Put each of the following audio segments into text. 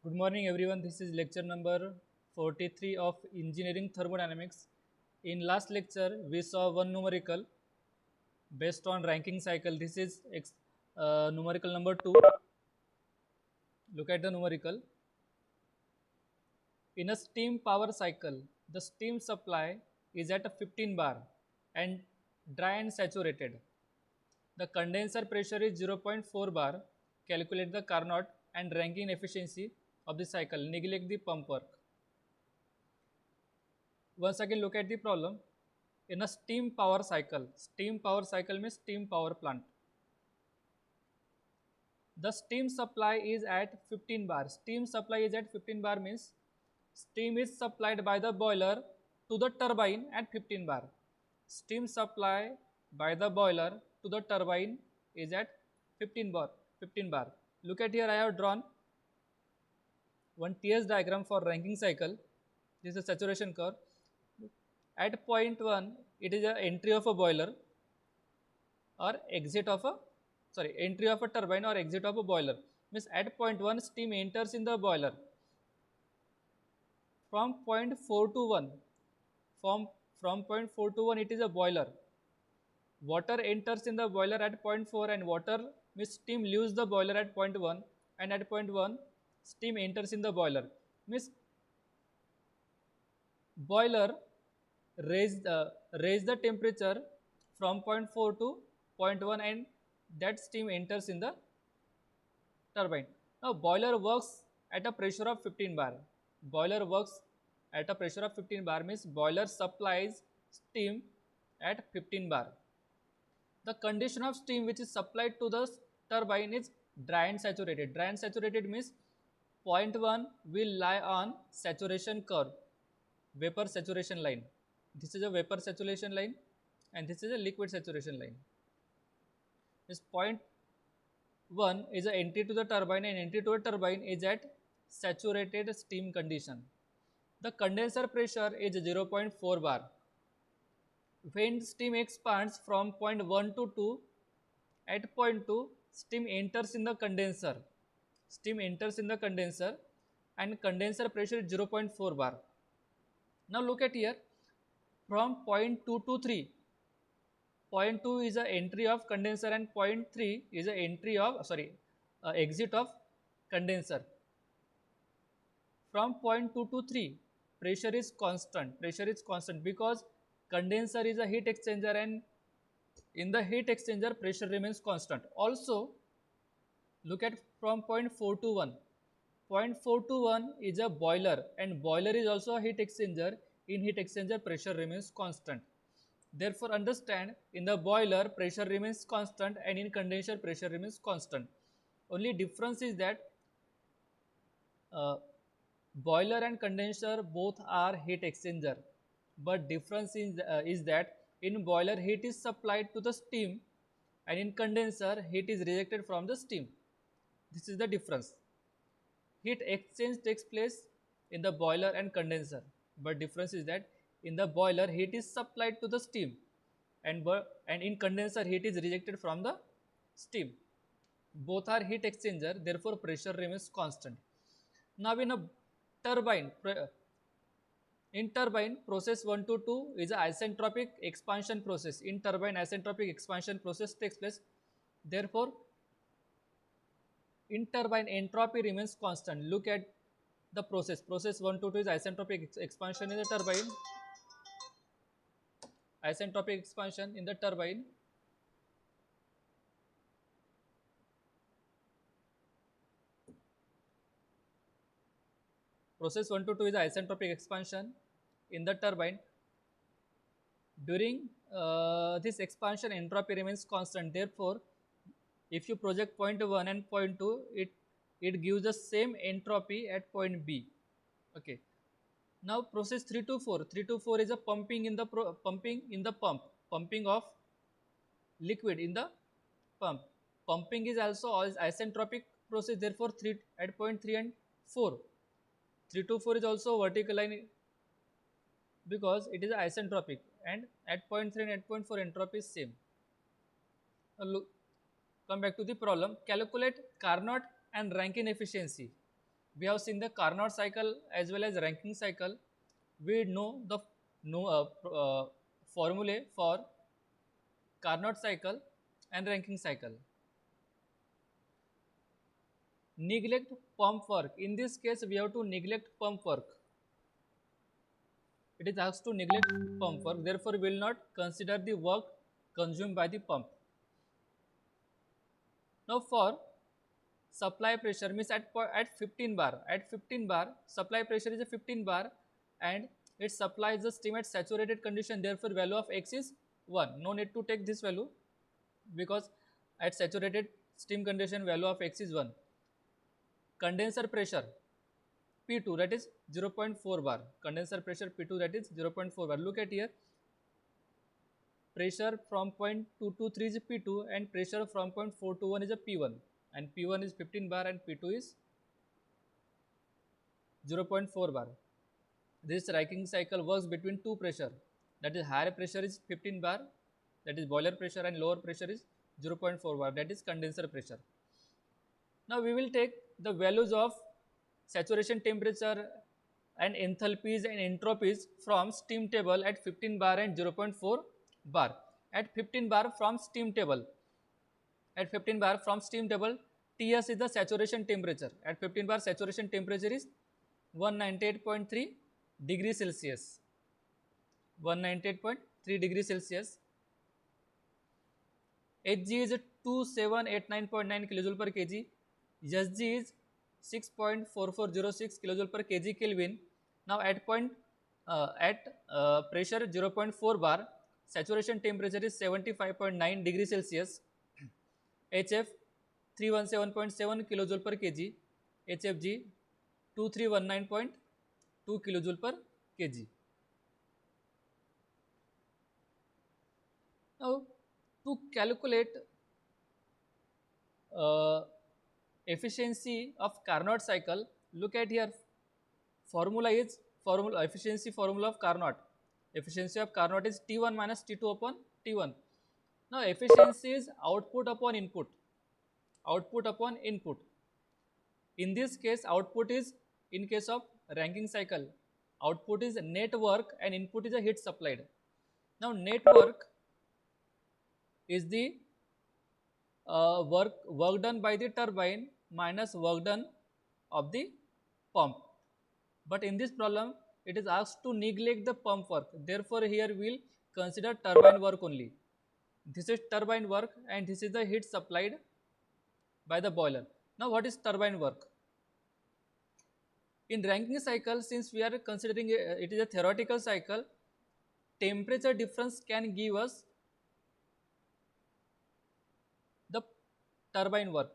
Good morning, everyone. This is lecture number 43 of Engineering Thermodynamics. In last lecture, we saw one numerical based on ranking cycle. This is numerical number 2. Look at the numerical. In a steam power cycle, the steam supply is at a 15 bar and dry and saturated. The condenser pressure is zero point 0.4 bar. Calculate the Carnot and Rankine efficiency of the cycle. Neglect the pump work. Once again, look at the problem. In a steam power cycle means steam power plant. The steam supply is at 15 bar. Steam supply is at 15 bar means steam is supplied by the boiler to the turbine at 15 bar. Steam supply by the boiler to the turbine is at 15 bar. 15 bar. Look at here, I have drawn one TS diagram for Rankine cycle. This is a saturation curve. At point 1, it is an entry of a boiler or exit of a entry of a turbine or exit of a boiler. Means at point 1, steam enters in the boiler. From point 4 to 1, from point 4 to 1, it is a boiler. Water enters in the boiler at point 4 and water means steam leaves the boiler at point 1, and at point 1, steam enters in the boiler. Means boiler raise the temperature from point 4 to point 1 and that steam enters in the turbine. Now boiler works at a pressure of 15 bar. Boiler works at a pressure of 15 bar means boiler supplies steam at 15 bar. The condition of steam which is supplied to the turbine is dry and saturated. Dry and saturated means point 1 will lie on saturation curve, vapor saturation line. This is a vapor saturation line and this is a liquid saturation line. This point 1 is an entry to the turbine and entry to a turbine is at saturated steam condition. The condenser pressure is 0.4 bar. When steam expands from point 1 to 2, at point 2, steam enters in the condenser. Steam enters in the condenser and condenser pressure is 0.4 bar. Now look at here, from point 2 to 3, point 2 is an entry of condenser and point 3 is an entry of exit of condenser. From point 2 to 3, pressure is constant because condenser is a heat exchanger and in the heat exchanger pressure remains constant. Also look at from point 4 to 1. Point 4 to 1 is a boiler and boiler is also a heat exchanger. In heat exchanger pressure remains constant. Therefore understand, in the boiler pressure remains constant and in condenser pressure remains constant. Only difference is that boiler and condenser both are heat exchanger, but difference is that in boiler heat is supplied to the steam and in condenser heat is rejected from the steam. This is the difference. Heat exchange takes place in the boiler and condenser, but difference is that in the boiler heat is supplied to the steam and in condenser heat is rejected from the steam. Both are heat exchanger, therefore pressure remains constant. Now in a turbine, process 1 to 2 is an isentropic expansion process. In turbine isentropic expansion process takes place, therefore in turbine entropy remains constant. Look at the process 1 to 2 is isentropic expansion in the turbine. Isentropic expansion in the turbine. Process 1 to 2 is isentropic expansion in the turbine. During this expansion, entropy remains constant. Therefore, if you project point 1 and point 2, it gives the same entropy at point B. Okay. Now process 3 to 4. 3 to 4 is a pumping in the pumping of liquid in the pump. Pumping is also isentropic process. Therefore, 3 at point 3 and 4. 3 to 4 is also vertical line because it is isentropic, and at point 3 and at point 4 entropy is same. Now look, come back to the problem. Calculate Carnot and Rankine efficiency. We have seen the Carnot cycle as well as Rankine cycle. We know the formulae for Carnot cycle and Rankine cycle. Neglect pump work. In this case, we have to neglect pump work. It is asked to neglect pump work. Therefore, we will not consider the work consumed by the pump. Now, for supply pressure means at 15 bar. At 15 bar, supply pressure is a 15 bar, and it supplies the steam at saturated condition. Therefore, value of X is 1. No need to take this value because at saturated steam condition value of X is 1. Condenser pressure P2, that is 0.4 bar. Condenser pressure P2, that is 0.4 bar. Look at here. Pressure from point 223 is P2 and pressure from point 421 is a P1, and P1 is 15 bar and P2 is 0.4 bar. This Rankine cycle works between two pressure, that is higher pressure is 15 bar, that is boiler pressure, and lower pressure is 0.4 bar, that is condenser pressure. Now we will take the values of saturation temperature and enthalpies and entropies from steam table at 15 bar and 0.4 bar. At 15 bar from steam table, Ts is the saturation temperature. At 15 bar, saturation temperature is 198.3 degrees Celsius. 198.3 degrees Celsius. Hg is 2789.9 kilojoule per kg. Sg is 6.4406 kilojoule per kg Kelvin. Now at pressure 0.4 bar, saturation temperature is 75.9 degrees Celsius. HF 317.7 kilojoule per kg. HFG 2319.2 kilojoule per kg. Now to calculate efficiency of Carnot cycle, look at here. Efficiency formula of Carnot. Efficiency of Carnot is T1 minus T2 upon T1. Now efficiency is output upon input. Output upon input. In this case, output is, in case of Rankine cycle, output is net work and input is a heat supplied. Now net work is the work done by the turbine minus work done of the pump. But in this problem, it is asked to neglect the pump work. Therefore, here we will consider turbine work only. This is turbine work and this is the heat supplied by the boiler. Now, what is turbine work? In Rankine cycle, since we are considering it is a theoretical cycle, temperature difference can give us the turbine work.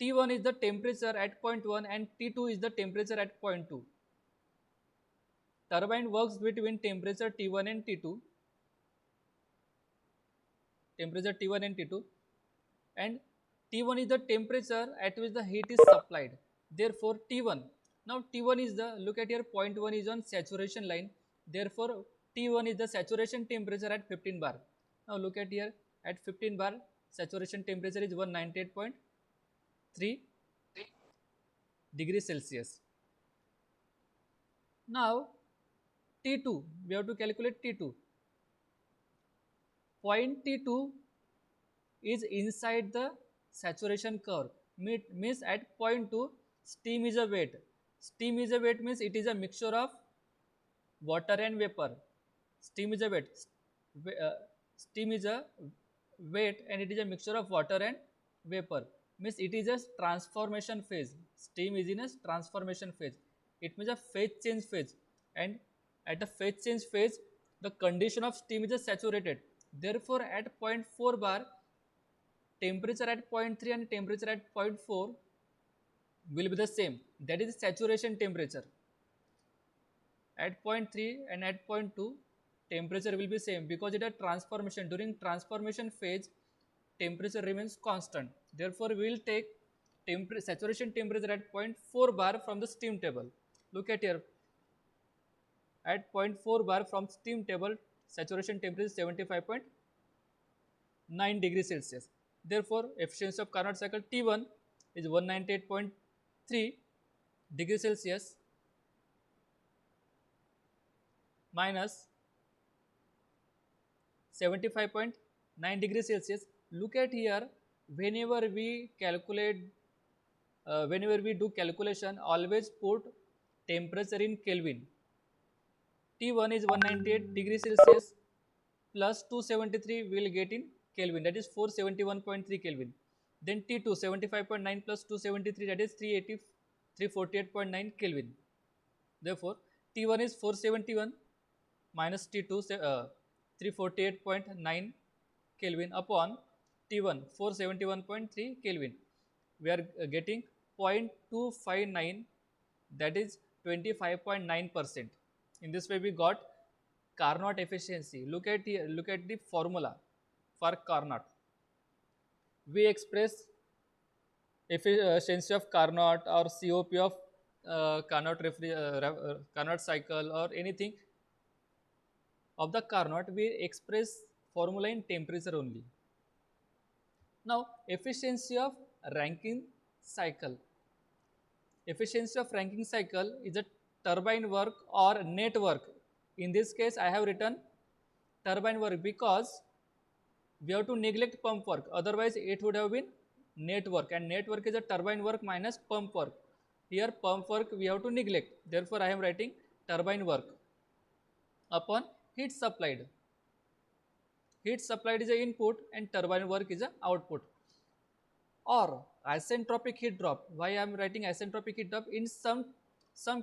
T1 is the temperature at point 1 and T2 is the temperature at point 2. Turbine works between temperature T1 and T2. Temperature T1 and T2, and T1 is the temperature at which the heat is supplied. Therefore, T1. Now T1 is the, look at here, point 1 is on saturation line. Therefore, T1 is the saturation temperature at 15 bar. Now look at here, at 15 bar, saturation temperature is 198.3 degrees Celsius. Now T2, we have to calculate T2. Point T2 is inside the saturation curve. Means at point 2, steam is a wet. Steam is a wet means it is a mixture of water and vapor. Steam is a wet. Steam is a wet and it is a mixture of water and vapor. Means it is a transformation phase. Steam is in a transformation phase. It means a phase change phase, and at a phase change phase, the condition of steam is saturated. Therefore, at point 4 bar, temperature at point 3 and temperature at point 4 will be the same. That is saturation temperature. At point 3 and at point 2, temperature will be same because it is a transformation. During transformation phase, temperature remains constant. Therefore, we will take saturation temperature at point 4 bar from the steam table. Look at here. At point 4 bar from steam table, saturation temperature is 75.9 degrees Celsius. Therefore, efficiency of Carnot cycle T1 is 198.3 degree Celsius minus 75.9 degrees Celsius. Look at here, whenever we calculate, whenever we do calculation, always put temperature in Kelvin. T1 is 198 degrees Celsius plus 273 we will get in Kelvin, that is 471.3 Kelvin. Then T2 75.9 plus 273, that is 348.9 Kelvin. Therefore, T1 is 471 minus T2 348.9 Kelvin upon T1 471.3 Kelvin. We are getting 0.259, that is 25.9%. In this way we got Carnot efficiency. Look at here, look at the formula for Carnot. We express efficiency of Carnot or COP of Carnot cycle or anything of the Carnot, we express formula in temperature only. Now, efficiency of Rankine cycle. Efficiency of Rankine cycle is a turbine work or net work. In this case, I have written turbine work because we have to neglect pump work. Otherwise, it would have been net work, and net work is a turbine work minus pump work. Here, pump work we have to neglect. Therefore, I am writing turbine work upon heat supplied. Heat supplied is a input and turbine work is a output. Or isentropic heat drop. Why I am writing isentropic heat drop? In some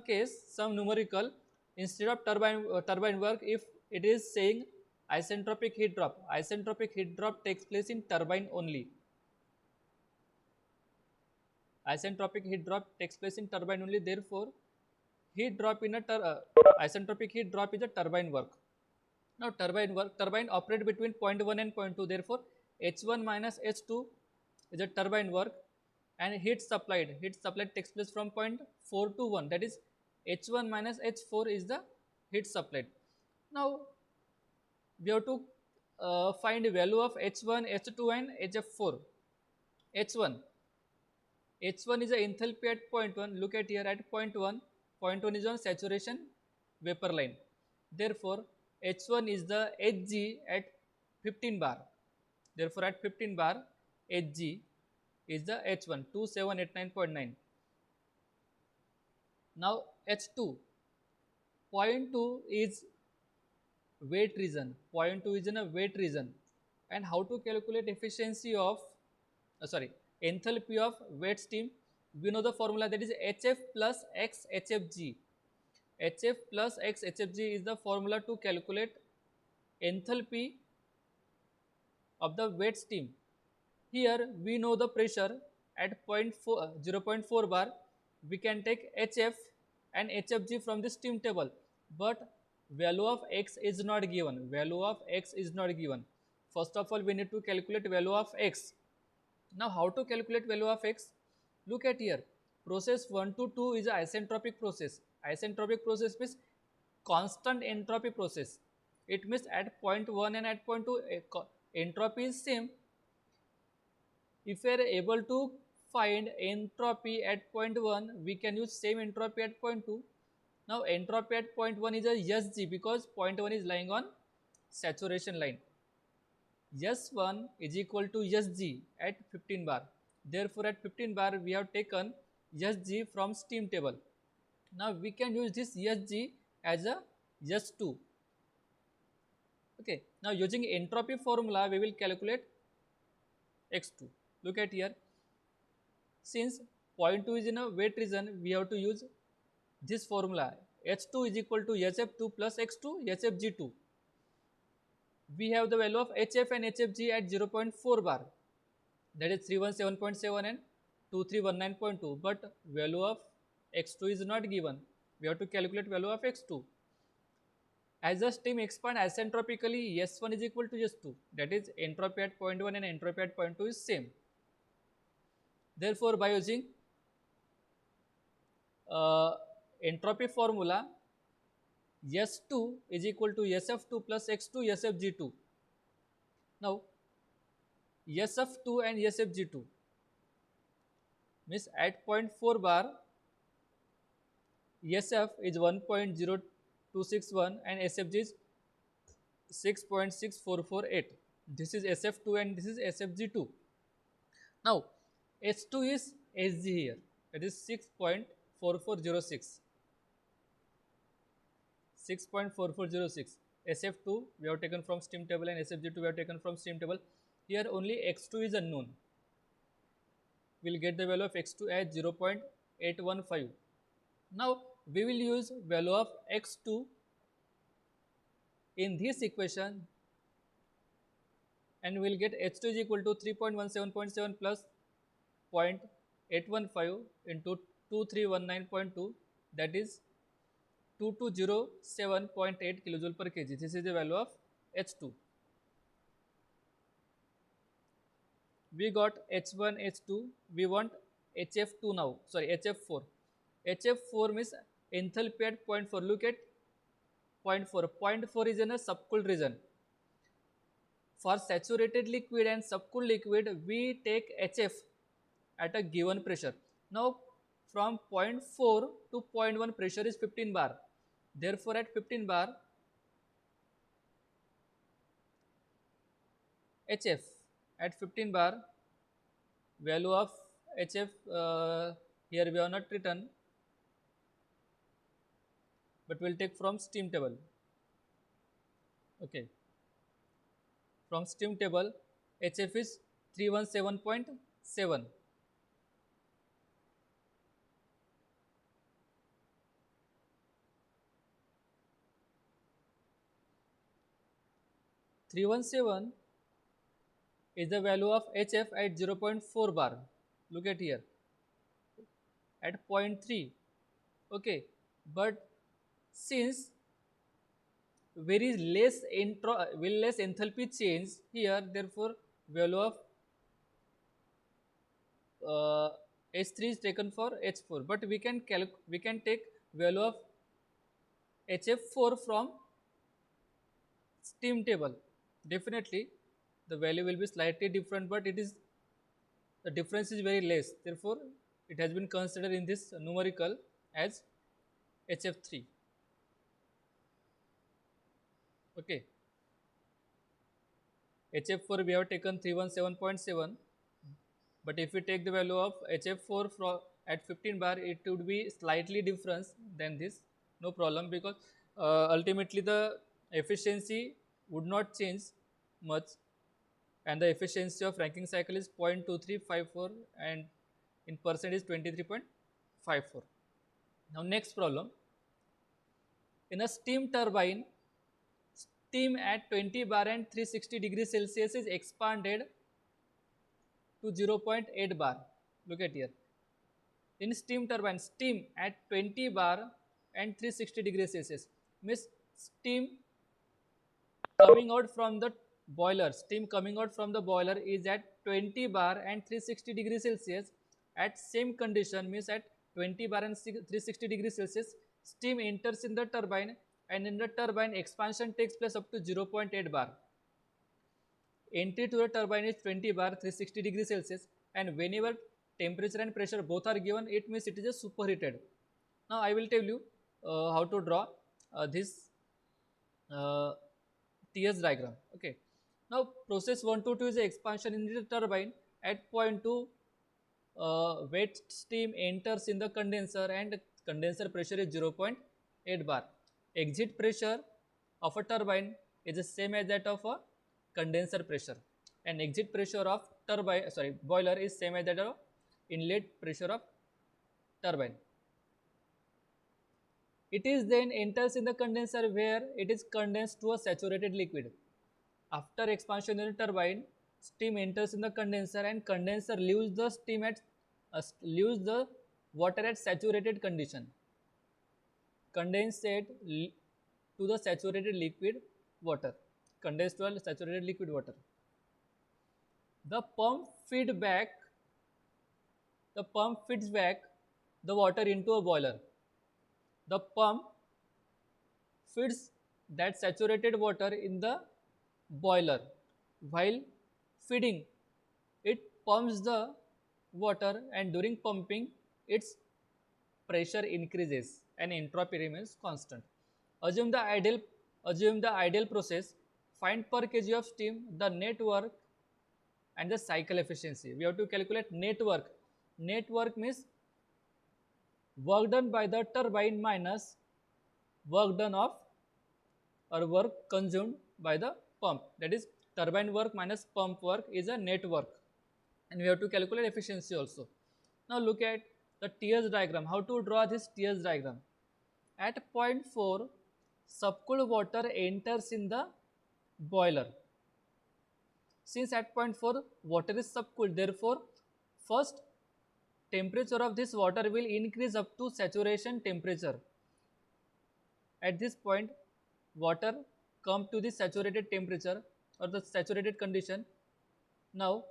case, some numerical, instead of turbine work, if it is saying isentropic heat drop takes place in turbine only. Isentropic heat drop takes place in turbine only. Therefore, heat drop in a isentropic heat drop is a turbine work. Now, turbine operate between point 1 and point 2. Therefore, H1 minus H2 is a turbine work, and heat supplied takes place from point 4 to 1. That is, H1 minus H4 is the heat supplied. Now, we have to find the value of H1, H2 and HF4. H1 is the enthalpy at point 1. Look at here at point 1. Point 1 is on saturation vapor line. Therefore, H1 is the Hg at 15 bar. Therefore, at 15 bar, Hg is the H1, 2789.9. Now, H2. Point 2 is wet region. Point 2 is in a wet region. And how to calculate efficiency of, enthalpy of wet steam? We know the formula, that is HF plus X HFG. HF plus X HFG is the formula to calculate enthalpy of the wet steam. Here we know the pressure at 0.4 bar. We can take HF and HFG from the steam table, but value of X is not given. First of all, we need to calculate value of X. Now, how to calculate value of X? Look at here. Process 1 to 2 is an isentropic process. Isentropic process means constant entropy process. It means at point 1 and at point 2, entropy is same. If we are able to find entropy at point 1, we can use same entropy at point 2. Now, entropy at point 1 is a Sg because point 1 is lying on saturation line. S1 is equal to Sg at 15 bar. Therefore, at 15 bar, we have taken Sg from steam table. Now, we can use this Sg as a S2. Okay. Now, using entropy formula, we will calculate X2. Look at here. Since point 2 is in a wet region, we have to use this formula. H2 is equal to SF2 plus X2 SFG2. We have the value of HF and HFG at 0.4 bar. That is 317.7 and 2319.2. But value of X2 is not given. We have to calculate value of X2. As the steam expands isentropically, S1 is equal to S2. That is, entropy at point 1 and entropy at point 2 is same. Therefore, by using entropy formula, S2 is equal to SF2 plus X2 SFG2. Now, SF2 and SFG2 means at point 4 bar, ESF is 1.0261 and SFG is 6.6448. This is SF2 and this is SFG2. Now H2 is Hg here, that is 6.4406. 6.4406. SF2 we have taken from steam table and SFG2 we have taken from steam table. Here only X2 is unknown. We will get the value of X2 as 0.815. Now we will use value of X2 in this equation and we will get H2 is equal to 3.17.7 plus 0.815 into 2319.2, that is 2207.8 kilojoule per kg. This is the value of H2. We got H1, H2. We want HF2 now. Sorry, HF4. HF4 means enthalpy at 0.4. Look at 0.4. 0.4 is in a subcooled region. For saturated liquid and subcooled liquid, we take HF at a given pressure. Now, from 0.4 to 0.1 pressure is 15 bar. Therefore, at 15 bar, HF at 15 bar, value of HF here we have not written, but we will take from steam table. Okay, from steam table, HF is 317.7. is the value of HF at 0.4 bar. Look at here, at 0.3. Okay, but since very less enthalpy change here, therefore value of H3 is taken for H4. But we can take value of HF4 from steam table. Definitely the value will be slightly different, but the difference is very less. Therefore, it has been considered in this numerical as HF3. Okay. HF4 we have taken 317.7, but if we take the value of HF4 at 15 bar, it would be slightly different than this. No problem, because ultimately the efficiency would not change much, and the efficiency of Rankine cycle is 0.2354 and in percent is 23.54. Now next problem. In a steam turbine, steam at 20 bar and 360 degrees Celsius is expanded to 0.8 bar. Look at here. In steam turbine, steam at 20 bar and 360 degrees Celsius means steam coming out from the boiler. Steam coming out from the boiler is at 20 bar and 360 degrees Celsius. At same condition, means at 20 bar and 360 degrees Celsius, steam enters in the turbine, and in the turbine expansion takes place up to 0.8 bar. Entry to the turbine is 20 bar 360 degrees Celsius, and whenever temperature and pressure both are given, it means it is a superheated. Now I will tell you how to draw this TS diagram. Okay. Now process 1 to 2 is the expansion in the turbine. At point 2, wet steam enters in the condenser and condenser pressure is 0.8 bar. Exit pressure of a turbine is the same as that of a condenser pressure, and exit pressure of boiler is same as that of inlet pressure of turbine. It is then enters in the condenser where it is condensed to a saturated liquid. After expansion in the turbine, steam enters in the condenser and condenser leaves the steam at leaves the water at saturated condition. Condensate to the saturated liquid water. Condensed to saturated liquid water. The pump feeds back the water into a boiler. The pump feeds that saturated water in the boiler. While feeding, it pumps the water, and during pumping, its pressure increases. and entropy remains constant. Assume the ideal process. Find per kg of steam the net work and the cycle efficiency. We have to calculate net work. Net work means work done by the turbine minus work done of or work consumed by the pump. That is, turbine work minus pump work is a net work, and we have to calculate efficiency also. Now look at the TS diagram. How to draw this TS diagram? At point 4, subcooled water enters in the boiler. Since at point 4 water is subcooled, therefore first temperature of this water will increase up to saturation temperature. At this point water come to the saturated temperature or the saturated condition. Now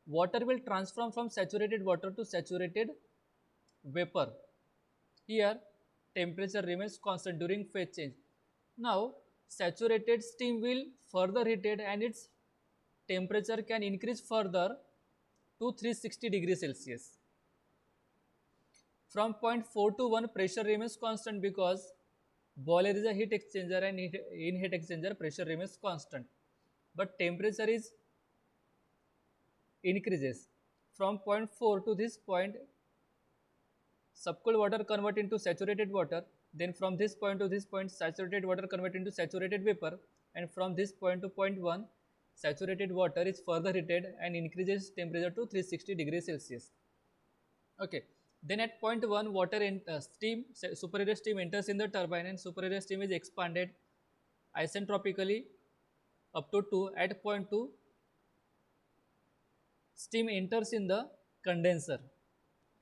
water will transform from saturated water to saturated vapor. Here temperature remains constant during phase change. Now saturated steam will further heated and its temperature can increase further to 360 degrees Celsius. From point 4 to 1 pressure remains constant because boiler is a heat exchanger, and in heat exchanger pressure remains constant, but temperature is increases. From point 4 to this point subcooled water convert into saturated water, then from this point to this point saturated water convert into saturated vapor, and from this point to point 1 saturated water is further heated and increases temperature to 360 degrees Celsius. Okay, then at point 1 water in superheated steam enters in the turbine, and superheated steam is expanded isentropically up to 2. At point 2 steam enters in the condenser,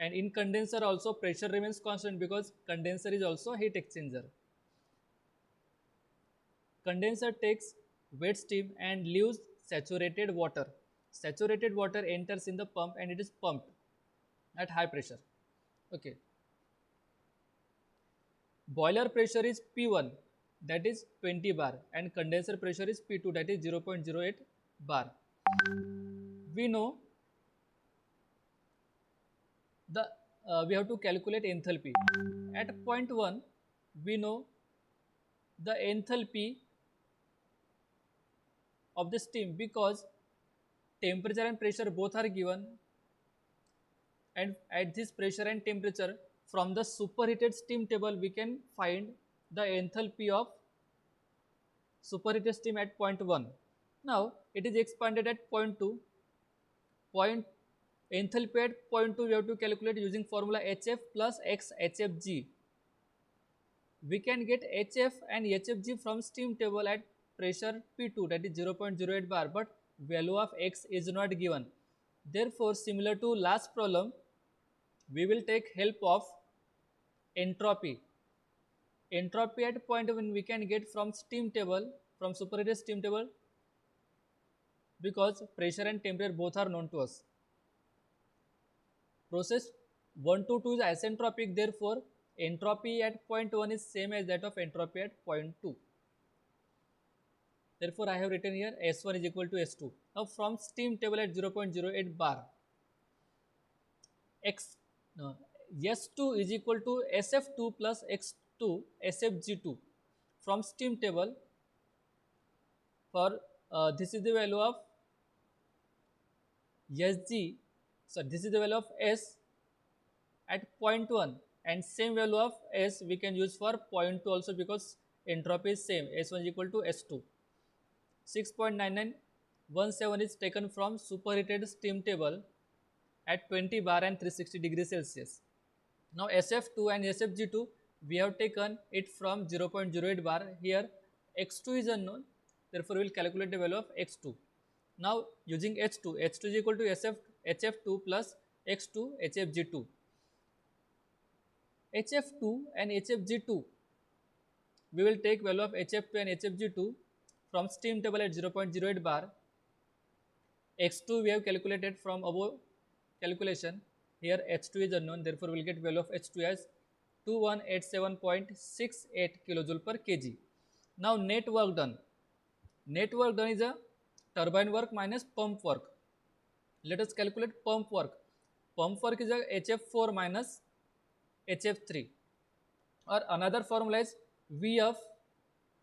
and in condenser also pressure remains constant because condenser is also a heat exchanger. Condenser takes wet steam and leaves saturated water. Saturated water enters in the pump and it is pumped at high pressure. Okay. Boiler pressure is P1, that is 20 bar, and condenser pressure is P2, that is 0.08 bar. We know we have to calculate enthalpy. At point 1 we know the enthalpy of the steam because temperature and pressure both are given, and at this pressure and temperature from the superheated steam table we can find the enthalpy of superheated steam at point 1. Now it is expanded at point 2. Enthalpy at point 2 we have to calculate using formula HF plus X HFG. We can get HF and HFG from steam table at pressure P2, that is 0.08 bar, but value of X is not given. Therefore, similar to last problem, we will take help of entropy. Entropy at point 1 we can get from steam table, from superheated steam table, because pressure and temperature both are known to us. Process 1 to 2 is isentropic, therefore entropy at point 1 is same as that of entropy at point 2. Therefore, I have written here S1 is equal to S2. Now, from steam table at 0.08 bar, S2 is equal to SF2 plus X2 SFG2. From steam table, for this is the value of SG, so this is the value of S at point 1, and same value of S we can use for point 2 also because entropy is same, S1 is equal to S2. 6.9917 is taken from superheated steam table at 20 bar and 360 degrees Celsius. Now SF2 and SFG2 we have taken it from 0.08 bar. Here X2 is unknown, therefore we will calculate the value of X2. Now using H2 is equal to HF2 plus X2 HFG2. HF2 and HFG2 we will take value of HF2 and HFG2 from steam table at 0.08 bar. X2 we have calculated from above calculation. Here H2 is unknown, therefore we will get value of H2 as 2187.68 kilojoule per kg. Now net work done. Net work done is a turbine work minus pump work. Let us calculate pump work. Pump work is a HF4 minus HF3, or another formula is Vf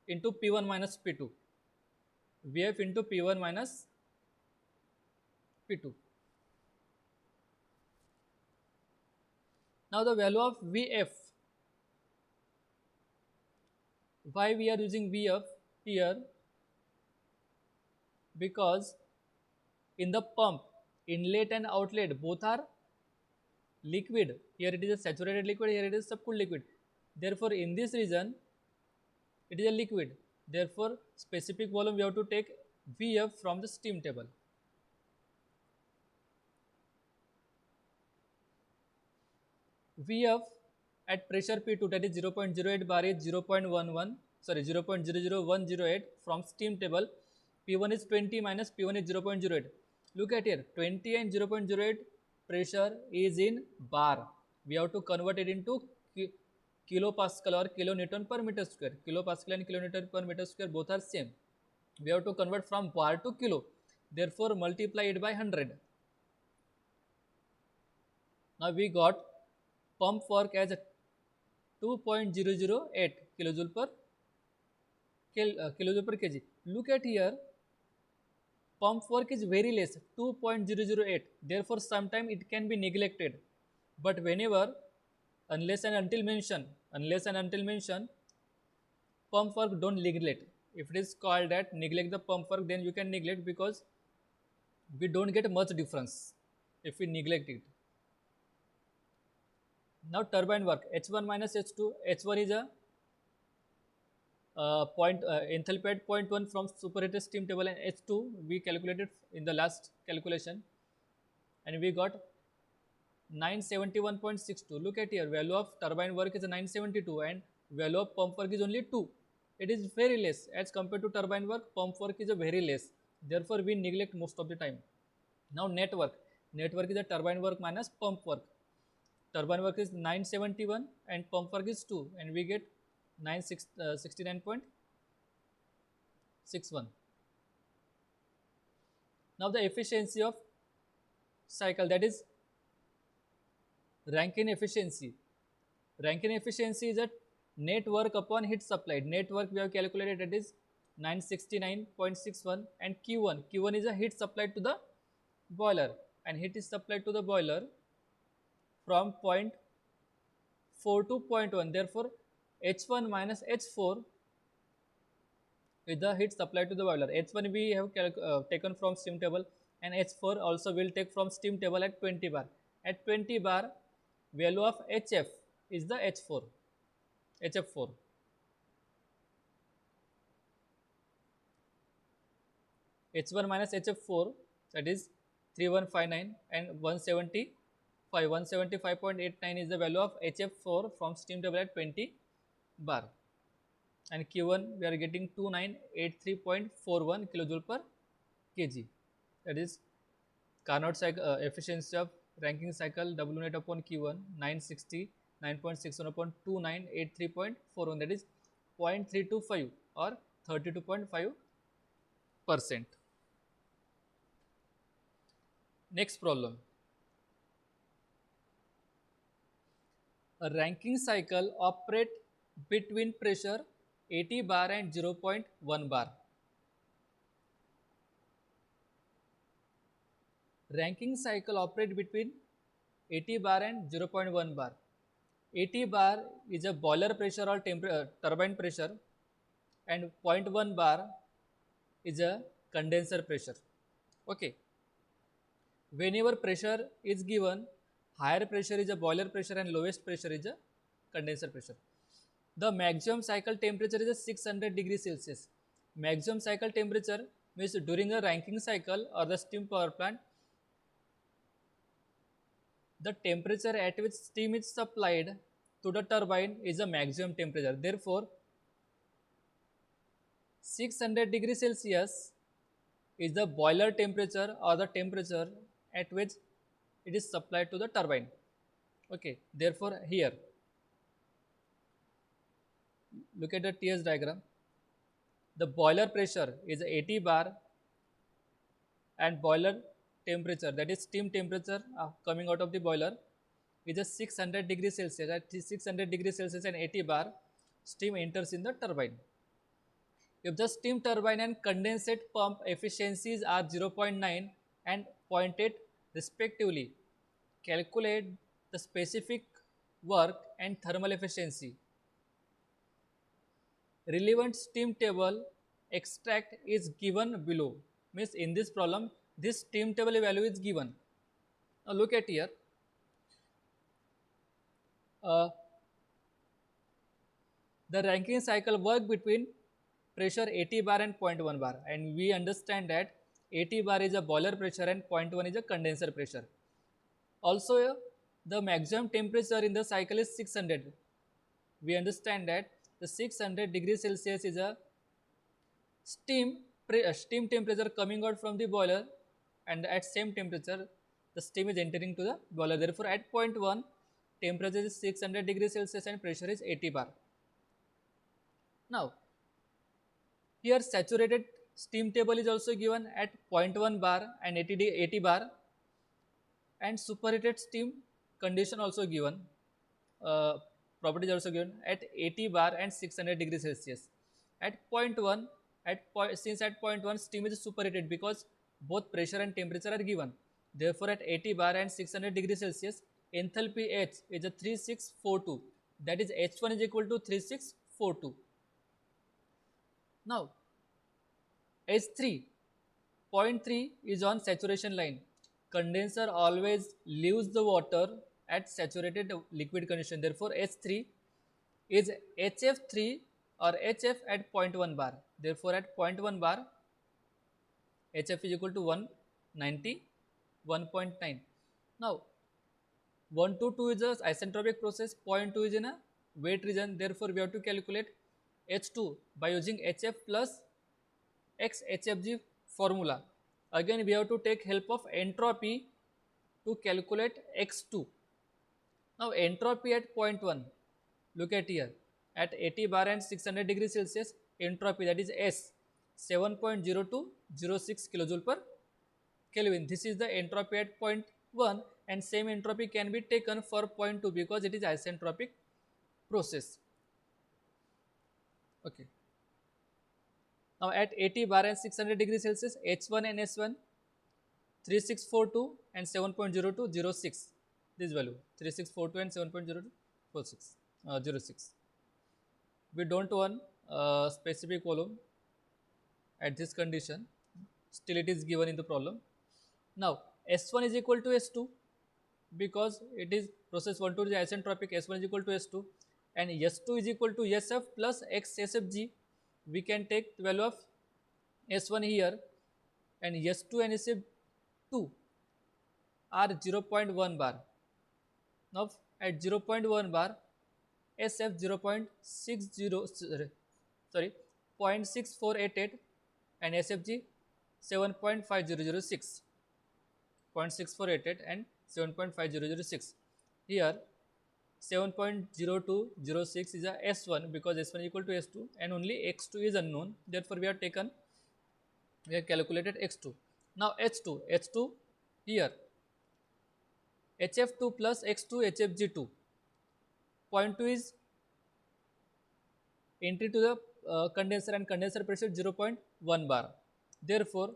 into P1 minus P2. Vf into P1 minus P2. Now the value of Vf, why we are using Vf here? Because in the pump, inlet and outlet both are liquid. Here it is a saturated liquid, here it is subcooled liquid. Therefore, in this region, it is a liquid. Therefore, specific volume we have to take Vf from the steam table. Vf at pressure P2, that is 0.08 bar, is 0.108 from steam table. P1 is 20 minus P1 is 0.08. Look at here, 20 and 0.08 pressure is in bar. We have to convert it into kilopascal or kilonewton per meter square. Kilopascal and kilonewton per meter square both are same. We have to convert from bar to kilo. Therefore, multiply it by 100. Now we got pump work as a 2.008 kilojoule per kg. Look at here, pump work is very less, 2.008. Therefore, sometime it can be neglected. But whenever, unless and until mention, pump work don't neglect. If it is called that neglect the pump work, then you can neglect, because we don't get much difference if we neglect it. Now turbine work, H1 minus H2. H1 is a enthalpy at 0.1 from superheated steam table, and H2 we calculated in the last calculation, and we got 971.62. Look at here, value of turbine work is 972 and value of pump work is only 2. It is very less as compared to turbine work. Pump work is a very less. Therefore, we neglect most of the time. Now network. Network is a turbine work minus pump work. Turbine work is 971 and pump work is 2, and we get 969.61. Now the efficiency of cycle, that is Rankine efficiency. Rankine efficiency is a net work upon heat supplied. Net work we have calculated, that is 969.61, and Q1 is a heat supplied to the boiler, and heat is supplied to the boiler from 0.4 to 0.1. Therefore, H1 minus H4 is the heat supplied to the boiler. H1 we have taken from steam table, and H4 also will take from steam table at 20 bar. At 20 bar, value of HF is the HF4. H1 minus HF4, that is 3159, and 175.89 is the value of HF4 from steam table at 20 bar. And Q1 we are getting 2983.41 kilojoule per kg. That is Carnot cycle efficiency of Rankine cycle, W net upon Q1, 969.61 upon 2983.41, that is 0.325 or 32.5%. Next problem. A Rankine cycle operate between pressure 80 bar and 0.1 bar. Rankine cycle operate between 80 bar and 0.1 bar. 80 bar is a boiler pressure or turbine pressure, and 0.1 bar is a condenser pressure. Okay. Whenever pressure is given, higher pressure is a boiler pressure and lowest pressure is a condenser pressure. The maximum cycle temperature is a 600 degrees Celsius. Maximum cycle temperature means during a Rankine cycle or the steam power plant, the temperature at which steam is supplied to the turbine is a maximum temperature. Therefore, 600 degrees Celsius is the boiler temperature or the temperature at which it is supplied to the turbine. Okay, therefore here, look at the TS diagram. The boiler pressure is 80 bar and boiler temperature, that is steam temperature coming out of the boiler, is a 600 degrees Celsius. At 600 degrees Celsius and 80 bar, steam enters in the turbine. If the steam turbine and condensate pump efficiencies are 0.9 and 0.8 respectively, calculate the specific work and thermal efficiency. Relevant steam table extract is given below. Means in this problem, this steam table value is given. Now look at here. Uh, the Rankine cycle work between pressure 80 bar and 0.1 bar, and we understand that 80 bar is a boiler pressure and 0.1 is a condenser pressure. Also, the maximum temperature in the cycle is 600. We understand that the 600 degrees Celsius is a steam temperature coming out from the boiler, and at same temperature the steam is entering to the boiler. Therefore, at point 1 temperature is 600 degrees Celsius and pressure is 80 bar. Now, here saturated steam table is also given at 0.1 bar and 80 bar, and superheated steam condition also given. Properties also given at 80 bar and 600 degrees Celsius. At point 1, since at point 1 steam is superheated because both pressure and temperature are given. Therefore, at 80 bar and 600 degrees Celsius, enthalpy H is a 3642. That is H1 is equal to 3642. Now, H3, point 3 is on saturation line. Condenser always leaves the water at saturated liquid condition. Therefore, H3 is HF3 or HF at 0.1 bar. Therefore, at 0.1 bar, HF is equal to 191.9. Now, 1 to 2 is a isentropic process, 0.2 is in a wet region. Therefore, we have to calculate H2 by using HF plus X HFG formula. Again, we have to take help of entropy to calculate X2. Now, entropy at 0.1, look at here, at 80 bar and 600 degrees Celsius, entropy, that is S, 7.0206 kilojoule per Kelvin. This is the entropy at 0.1, and same entropy can be taken for 0.2 because it is isentropic process. Okay. Now, at 80 bar and 600 degrees Celsius, H1 and S1 3642 and 7.0206. This value 3642 and 7.0206. We don't want a specific volume at this condition. Still, it is given in the problem. Now, S1 is equal to S2 because it is process 1 to the isentropic. S1 is equal to S2, and S2 is equal to SF plus X SFG. We can take the value of S1 here, and S2 and SF2 are 0.1 bar. Now, at 0.1 bar, SF 0.6488 and SFG 7.5006. 0.6488 and 7.5006. Here 7.0206 is a S1 because S1 is equal to S2 and only X2 is unknown. Therefore, we have calculated X2. Now, H2 here HF2 plus X2 HFG2. 0.2 is entry to the condenser, and condenser pressure 0.1 bar. Therefore,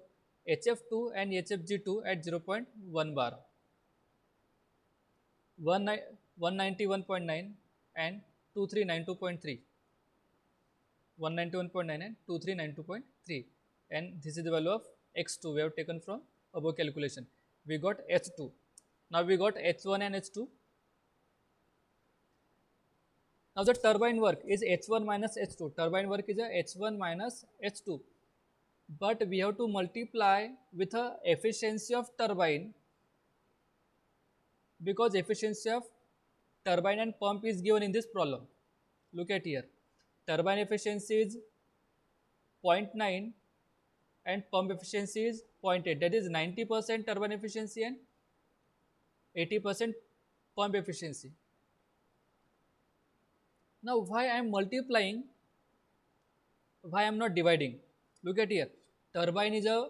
HF2 and HFG2 at 0.1 bar. 191.9 and 2392.3. 191.9 and 2392.3, and this is the value of X2 we have taken from above calculation. We got H2. Now we got H1 and H2. Now the turbine work is H1 minus H2. Turbine work is a H1 minus H2. But we have to multiply with a efficiency of turbine, because efficiency of turbine and pump is given in this problem. Look at here. Turbine efficiency is 0.9 and pump efficiency is 0.8. That is 90% turbine efficiency and 80% pump efficiency. Now, why I am multiplying? Why I am not dividing? Look at here. Turbine is a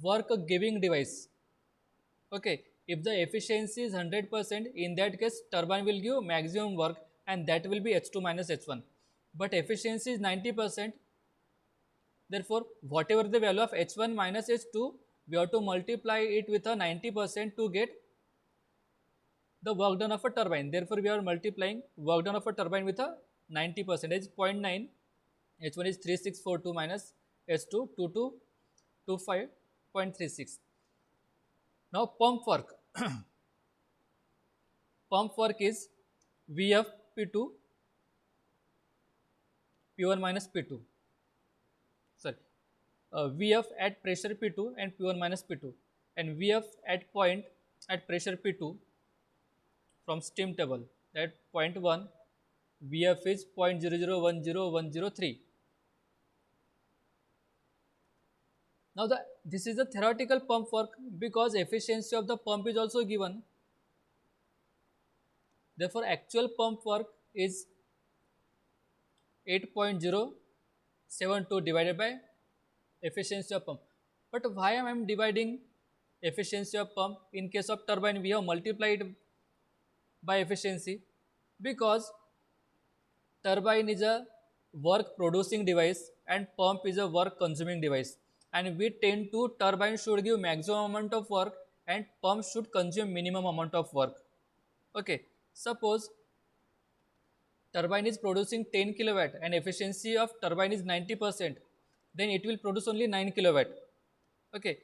work giving device. Okay. If the efficiency is 100%, in that case turbine will give maximum work and that will be H2 minus H1. But efficiency is 90%, therefore whatever the value of H1 minus H2, we have to multiply it with a 90% to get the work done of a turbine. Therefore we are multiplying work done of a turbine with a 90%, 0.9. H1 is 3642 minus H2 2225.36. Now pump work. Pump work is Vf P2 P1 minus P2. Sorry, Vf at pressure P2 and P1 minus P2, and Vf at point at pressure P2 from steam table. At point 1, Vf is 0.0010103. Now this is the theoretical pump work because efficiency of the pump is also given. Therefore actual pump work is 8.072 divided by efficiency of pump. But why am I dividing efficiency of pump? In case of turbine we have multiplied by efficiency, because turbine is a work producing device and pump is a work consuming device, and we tend to turbine should give maximum amount of work and pump should consume minimum amount of work. Okay, suppose turbine is producing 10 kilowatt and efficiency of turbine is 90%, then it will produce only 9 kilowatt. Okay,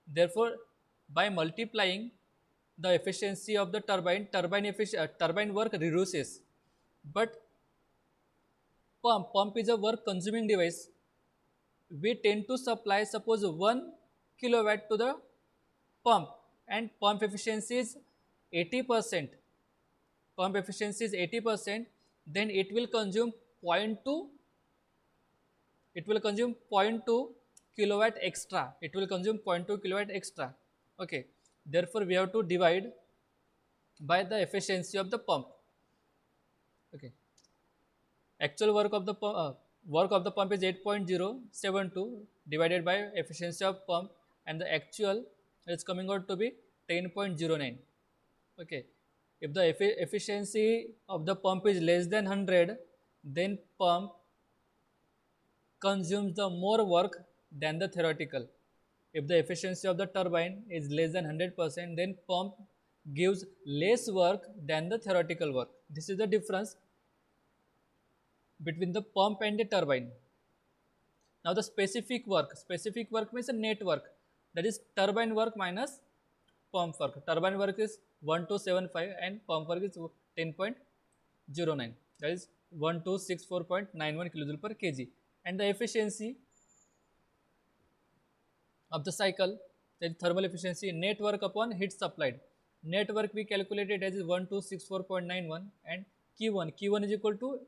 therefore by multiplying the efficiency of the turbine work reduces. But pump is a work consuming device. We tend to supply suppose 1 kilowatt to the pump and pump efficiency is 80%. Pump efficiency is 80%, then it will consume 0.2 kilowatt extra. It will consume 0.2 kilowatt extra. Okay, therefore we have to divide by the efficiency of the pump. Okay, actual work of the pump is 8.072 divided by efficiency of pump, and the actual is coming out to be 10.09. Okay, if the efficiency of the pump is less than 100, then pump consumes the more work than the theoretical. If the efficiency of the turbine is less than 100%, then pump gives less work than the theoretical work. This is the difference between the pump and the turbine. Now the specific work means a net work, that is turbine work minus pump work. Turbine work is 1275 and pump work is 10.09, that is 1264.91 kJ per kg. And the efficiency of the cycle, that is thermal efficiency, net work upon heat supplied. Net work we calculated as 1264.91, and Q1 is equal to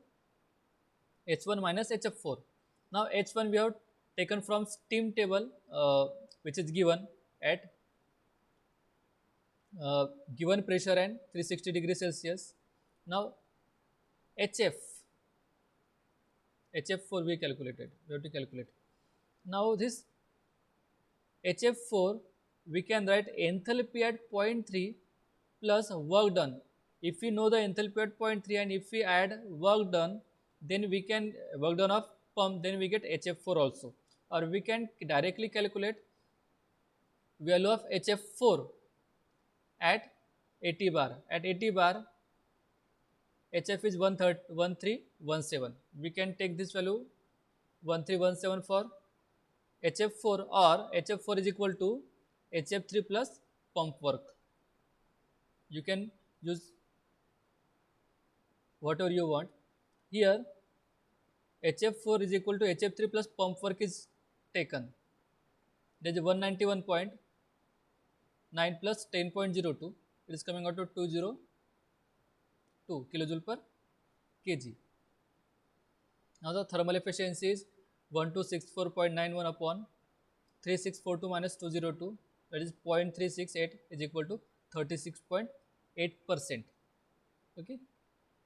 H1 minus HF4. Now H1 we have taken from steam table, which is given at given pressure and 360 degrees Celsius. Now HF4 we calculated. We have to calculate. Now this HF4 we can write enthalpy at 0.3 plus work done. If we know the enthalpy at 0.3 and if we add work done, then we can work done of pump, then we get HF4 also. Or we can directly calculate value of HF4 at 80 bar. At 80 bar, HF is 1317. We can take this value 1317 for HF4, or HF4 is equal to HF3 plus pump work. You can use whatever you want. Here HF4 is equal to HF3 plus pump work is taken. There is 191.9 plus 10.02. It is coming out to 202 kilojoule per kg. Now the thermal efficiency is 1264.91 upon 3642 minus 202, that is 0.368 is equal to 36.8%. Okay.